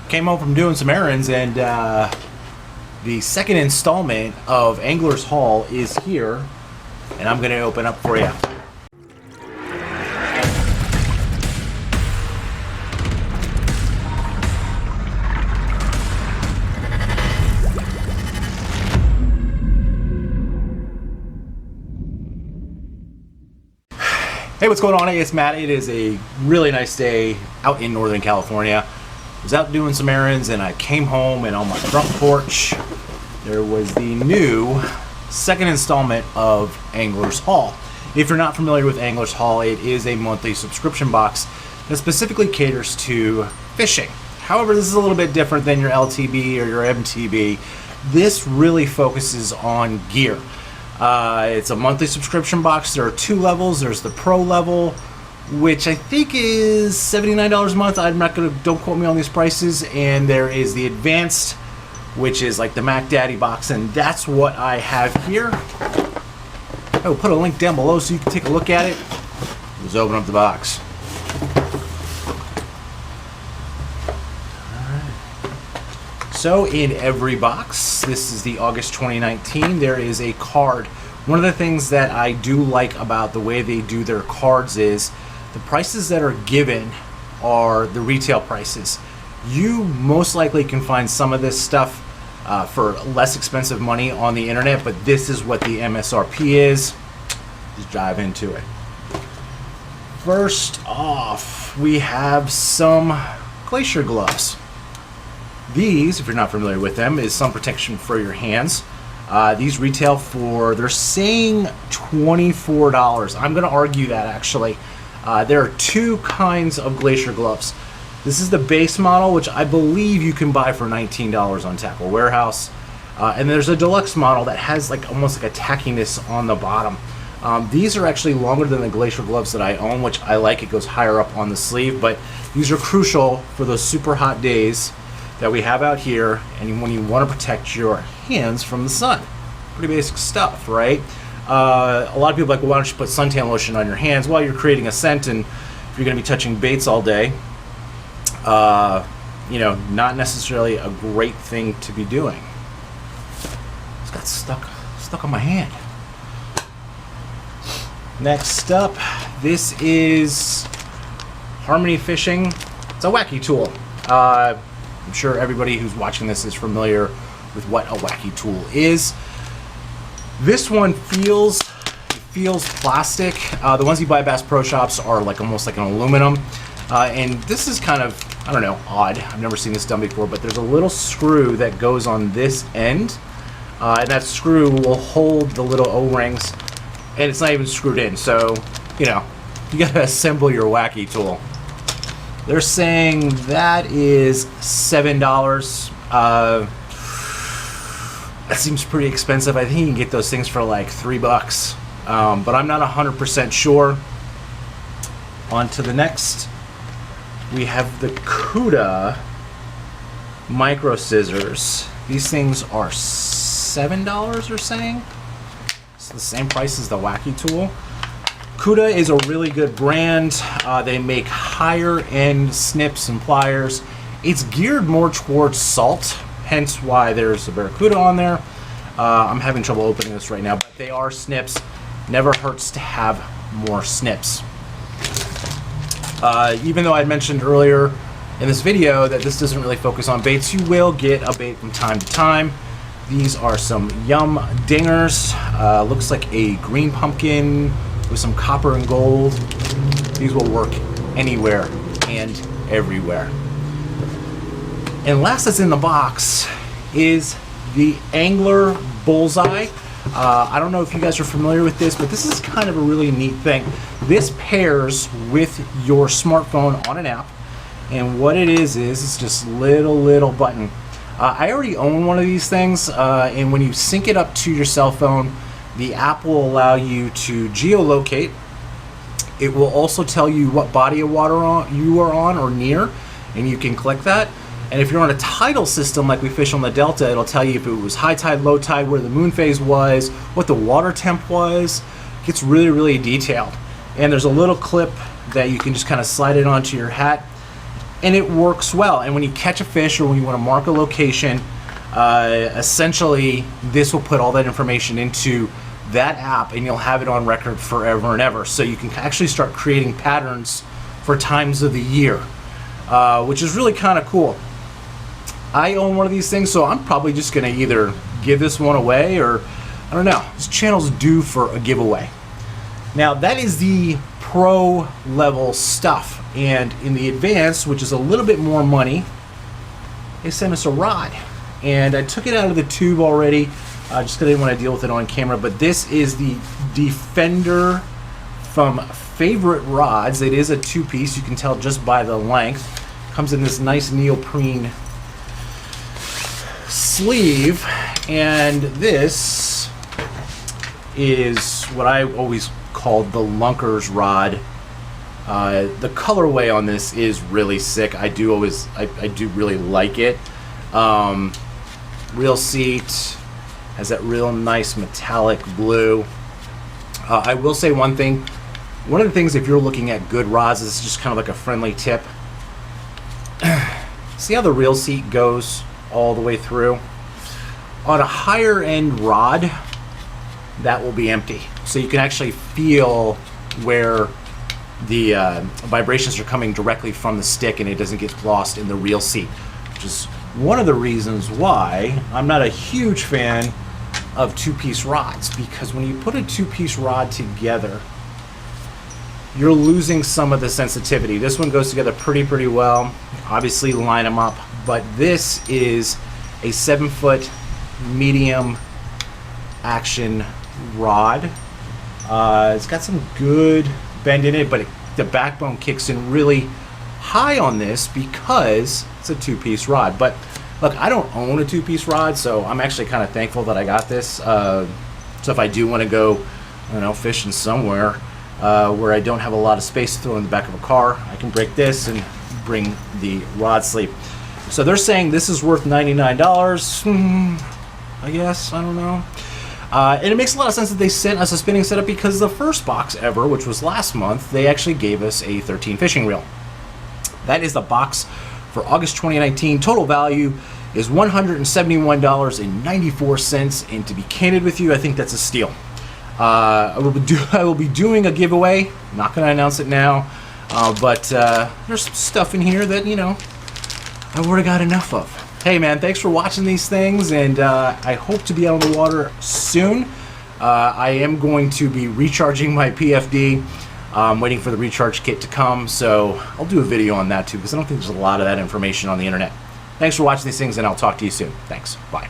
came home from doing some errands, and the second installment of Angler's Haul is here, and I'm going to open up for you. Hey, what's going on? Hey, it's Matt. It is a really nice day out in Northern California. I was out doing some errands and I came home, and on my front porch there was the new second installment of Angler's Haul. If you're not familiar with Angler's Haul, it is a monthly subscription box that specifically caters to fishing. However, this is a little bit different than your LTB or your MTB. This really focuses on gear. It's a monthly subscription box. There are two levels. There's the pro level, which I think is $79 a month. Don't quote me on these prices. And there is the advanced, which is like the Mac Daddy box, and that's what I have here. I will put a link down below so you can take a look at it. Let's open up the box. So in every box, this is the August 2019, there is a card. One of the things that I do like about the way they do their cards is the prices that are given are the retail prices. You most likely can find some of this stuff for less expensive money on the internet, but this is what the MSRP is. Just dive into it. First off, we have some Glacier Gloves. These, if you're not familiar with them, is sun protection for your hands. These retail for, they're saying $24. I'm going to argue that actually. There are two kinds of Glacier Gloves. This is the base model, which I believe you can buy for $19 on Tackle Warehouse. And there's a deluxe model that has like almost like a tackiness on the bottom. These are actually longer than the Glacier Gloves that I own, which I like. It goes higher up on the sleeve, but these are crucial for those super hot days that we have out here, and when you want to protect your hands from the sun. Pretty basic stuff, right? A lot of people are like, well, why don't you put suntan lotion on your hands? Well, you're creating a scent, and if you're going to be touching baits all day, you know, not necessarily a great thing to be doing. It's got stuck on my hand. Next up, this is Harmony Fishing. It's a wacky tool. I'm sure everybody who's watching this is familiar with what a wacky tool is. This one feels plastic. The ones you buy at Bass Pro Shops are like almost like an aluminum. And this is kind of, I don't know, odd. I've never seen this done before, but there's a little screw that goes on this end. And that screw will hold the little O-rings, and it's not even screwed in. So, you know, you gotta assemble your wacky tool. They're saying that is $7. That seems pretty expensive. I think you can get those things for like $3, but I'm not 100% sure. On to the next. We have the Cuda micro scissors. These things are $7, they're saying. It's the same price as the wacky tool. Cuda is a really good brand. They make higher end snips and pliers. It's geared more towards salt, hence why there's a Barracuda on there. I'm having trouble opening this right now, but they are snips. Never hurts to have more snips. Even though I mentioned earlier in this video that this doesn't really focus on baits, you will get a bait from time to time. These are some Yum Dingers. Looks like a green pumpkin with some copper and gold. These will work anywhere and everywhere. And last that's in the box is the Angler Bullseye. I don't know if you guys are familiar with this, but this is kind of a really neat thing. This pairs with your smartphone on an app, and what it is it's just little button. I already own one of these things, and when you sync it up to your cell phone, the app will allow you to geolocate. It will also tell you what body of water you are on or near, and you can click that. And if you're on a tidal system like we fish on the Delta, it'll tell you if it was high tide, low tide, where the moon phase was, what the water temp was. It gets really detailed. And there's a little clip that you can just kind of slide it onto your hat. and it works well. And when you catch a fish or when you want to mark a location, essentially this will put all that information into that app, and you'll have it on record forever and ever. So you can actually start creating patterns for times of the year, which is really kind of cool. I own one of these things, so I'm probably just going to either give this one away, or I don't know. This channel's due for a giveaway. Now that is the pro level stuff, and in the advanced, which is a little bit more money, they sent us a rod, and I took it out of the tube already just because I didn't want to deal with it on camera. But this is the Defender from Favorite Rods. It is a two-piece. You can tell just by the length. Comes in this nice neoprene sleeve, and this is what I always called the Lunker's rod. The colorway on this is really sick. I do really like it. Reel seat has that real nice metallic blue. I will say one thing. One of the things, if you're looking at good rods, this is just kind of like a friendly tip. See how the reel seat goes all the way through? On a higher end rod, that will be empty. So you can actually feel where the vibrations are coming directly from the stick, and it doesn't get lost in the reel seat, which is one of the reasons why I'm not a huge fan of two-piece rods, because when you put a two-piece rod together, you're losing some of the sensitivity. This one goes together pretty well. Obviously line them up, but this is a 7-foot medium action rod. It's got some good bend in it, but the backbone kicks in really high on this because it's a two-piece rod. But look, I don't own a two-piece rod, so I'm actually kind of thankful that I got this. So if I do want to go, I don't know, fishing somewhere where I don't have a lot of space to throw in the back of a car, I can break this and bring the rod sleeve. So they're saying this is worth $99. I guess, I don't know. And it makes a lot of sense that they sent us a spinning setup, because the first box ever, which was last month, they actually gave us a 13 fishing reel. That is the box for August 2019. Total value is $171.94, and to be candid with you, I think that's a steal. I will be doing a giveaway. I'm not going to announce it now, but there's some stuff in here that, you know, I've already got enough of. Hey man, thanks for watching these things, and I hope to be out on the water soon. I am going to be recharging my PFD. I'm waiting for the recharge kit to come, so I'll do a video on that too, because I don't think there's a lot of that information on the internet. Thanks for watching these things, and I'll talk to you soon. Thanks. Bye.